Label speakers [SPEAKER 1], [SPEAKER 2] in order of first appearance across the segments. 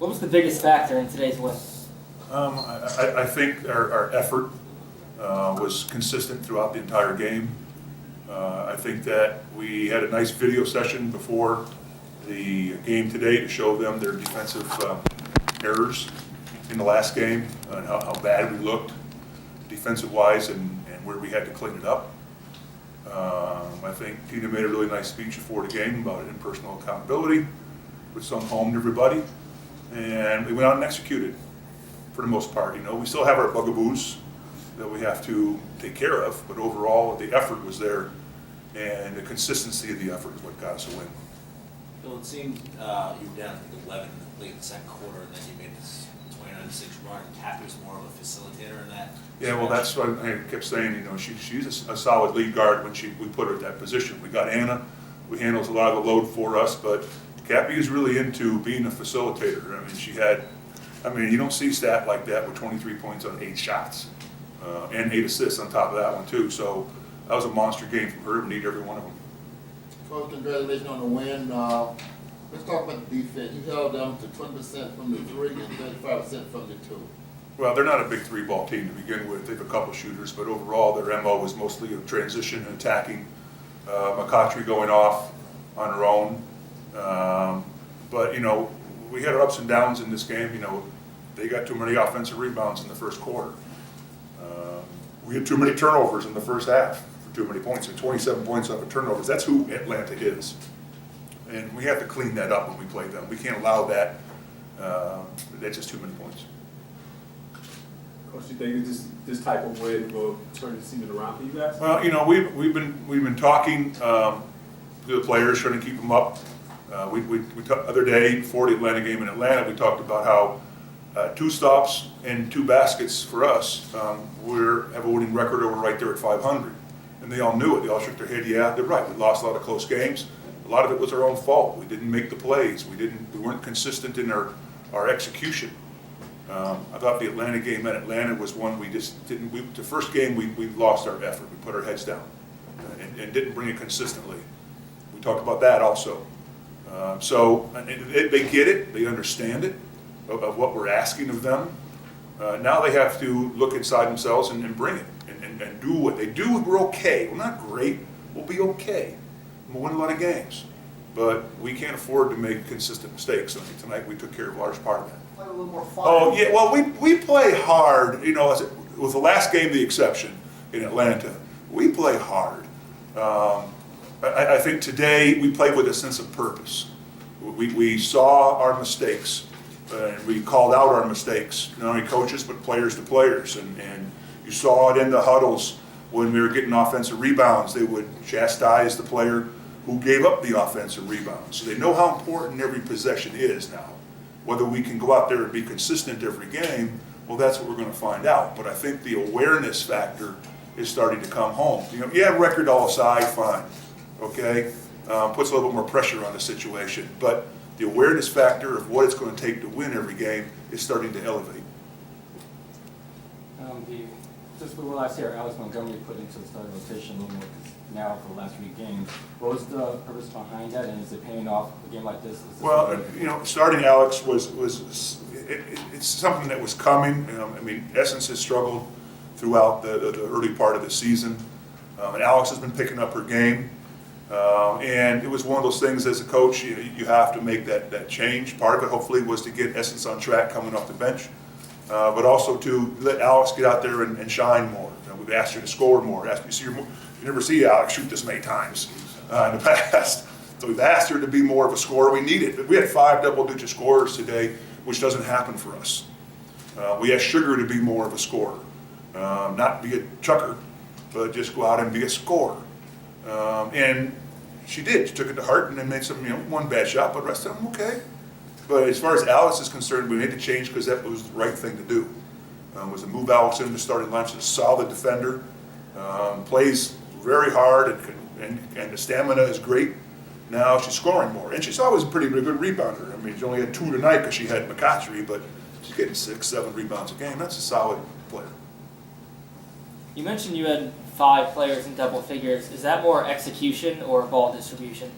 [SPEAKER 1] What was the biggest factor in today's win?
[SPEAKER 2] I think our effort was consistent throughout the entire game. I think that we had a nice video session before the game today to show them their defensive errors in the last game and how bad we looked defensive-wise and where we had to clean it up. I think Tina made a really nice speech before the game about impersonal accountability, which sung home to everybody, and we went out and executed for the most part. You know, we still have our bugaboos that we have to take care of, but overall the effort was there, and the consistency of the effort is what got us a win.
[SPEAKER 3] Bill, it seemed you were down, I think, 11 late in the second quarter, and then you made this 29-6 run. Cappy was more of a facilitator in that.
[SPEAKER 2] Yeah, well, that's what I kept saying. You know, she's a solid lead guard when we put her at that position. We got Anna, who handles a lot of the load for us, but Cappy is really into being a facilitator. I mean, you don't see stat like that with 23 points on 8 shots and 8 assists on top of that one too. So that was a monster game from her. We need every one of them.
[SPEAKER 4] Coach, congratulations on the win. Let's talk about the defense. You held them to 20% from the 3 and 35% from the 2.
[SPEAKER 2] Well, they're not a big 3-ball team to begin with. They have a couple shooters, but overall their MO was mostly a transition and attacking. McCautry going off on her own. But, you know, we had our ups and downs in this game. You know, they got too many offensive rebounds in the first quarter. We had too many turnovers in the first half for too many points, and 27 points off of turnovers. That's who Atlanta is. And we have to clean that up when we play them. We can't allow that. That's just too many points.
[SPEAKER 5] Coach, you think this type of win will turn the season around for you guys?
[SPEAKER 2] Well, you know, we've been talking to the players, trying to keep them up. Other day before the Atlanta game in Atlanta, we talked about how 2 stops and 2 baskets for us, we have a winning record over right there at 500, and they all knew it. They all shook their head. Yeah, they're right. We lost a lot of close games. A lot of it was our own fault. We didn't make the plays. We weren't consistent in our execution. I thought the Atlanta game at Atlanta was one we just didn't. The first game we lost our effort. We put our heads down and didn't bring it consistently. We talked about that also. So they get it. They understand it of what we're asking of them. Now they have to look inside themselves and bring it and do what they do. We're okay. We're not great. We'll be okay. We'll win a lot of games, but we can't afford to make consistent mistakes. So tonight we took care of a large part of that.
[SPEAKER 4] Play a little more fun.
[SPEAKER 2] Oh yeah, well we play hard. You know, with the last game the exception in Atlanta, we play hard. I think today we played with a sense of purpose. We saw our mistakes, and we called out our mistakes, not only coaches but players to players, and you saw it in the huddles when we were getting offensive rebounds. They would chastise the player who gave up the offensive rebounds. So they know how important every possession is now. Whether we can go out there and be consistent every game, well, that's what we're going to find out. But I think the awareness factor is starting to come home. You know, yeah, record all aside, fine, okay? Puts a little bit more pressure on the situation. But the awareness factor of what it's going to take to win every game is starting to elevate.
[SPEAKER 6] Just we were last year, Alex Montgomery put into the starting rotation a little more now for the last 3 games. What was the purpose behind that, and is it paying off a game like this?
[SPEAKER 2] Well, you know, starting Alex it's something that was coming. I mean, Essence has struggled throughout the early part of the season, and Alex has been picking up her game. And it was one of those things as a coach, you have to make that change. Part of it, hopefully, was to get Essence on track coming off the bench. But also to let Alex get out there and shine more. You know, we've asked her to score more. You never see Alex shoot this many times in the past. So we've asked her to be more of a scorer. We need it. But we had 5 double-digit scorers today, which doesn't happen for us. We asked Sugar to be more of a scorer. Not be a chucker, but just go out and be a scorer. And she did. She took it to heart and then made some, one bad shot, but the rest of them okay. But as far as Alex is concerned, we made the change because that was the right thing to do. Was to move Alex into the starting line. She's a solid defender, plays very hard, and the stamina is great. Now she's scoring more, and she's always a pretty good rebounder. I mean, she only had 2 tonight because she had McCautry, but she's getting 6, 7 rebounds a game. That's a solid player.
[SPEAKER 1] You mentioned you had 5 players in double figures. Is that more execution or ball distribution?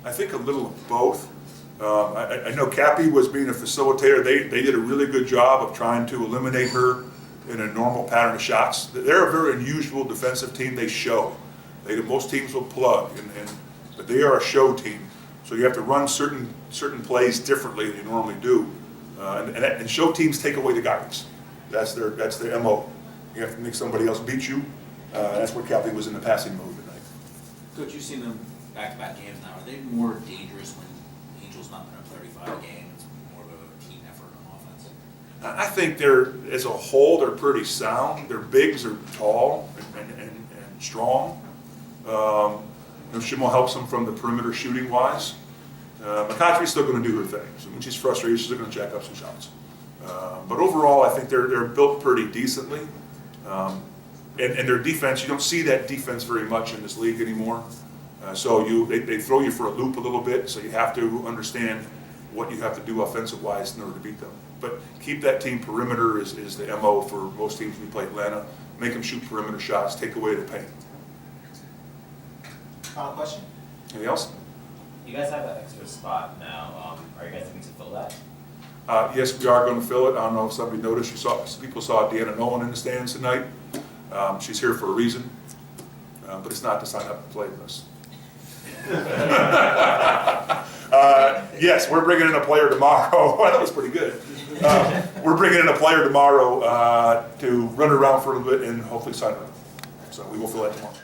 [SPEAKER 2] I think a little of both. I know Cappy was being a facilitator. They did a really good job of trying to eliminate her in a normal pattern of shots. They're a very unusual defensive team. They show. Most teams will plug, but they are a show team. So you have to run certain plays differently than you normally do. And show teams take away the guidance. That's their MO. You have to make somebody else beat you. That's where Cappy was in the passing mode tonight.
[SPEAKER 3] Coach, you've seen them back-to-back games now. Are they more dangerous when Angel's not putting up 35 a game? It's more of a team effort on offense.
[SPEAKER 2] I think as a whole, they're pretty sound. Their bigs are tall and strong. Shimo helps them from the perimeter shooting wise. McCautry's still going to do her thing. So when she's frustrated, she's going to jack up some shots. But overall, I think they're built pretty decently. And their defense, you don't see that defense very much in this league anymore. So they throw you for a loop a little bit, so you have to understand what you have to do offensive-wise in order to beat them. But keep that team perimeter is the MO for most teams we play Atlanta. Make them shoot perimeter shots, take away the paint.
[SPEAKER 7] Final question.
[SPEAKER 2] Anything else?
[SPEAKER 7] You guys have that extra spot now. Are you guys looking to fill that?
[SPEAKER 2] Yes, we are going to fill it. I don't know if somebody noticed. People saw Deanna Nolan in the stands tonight. She's here for a reason, but it's not to sign up and play with us. Yes, we're bringing in a player tomorrow. Well, that was pretty good. We're bringing in a player tomorrow to run around for a little bit and hopefully sign her up. So we will fill that tomorrow.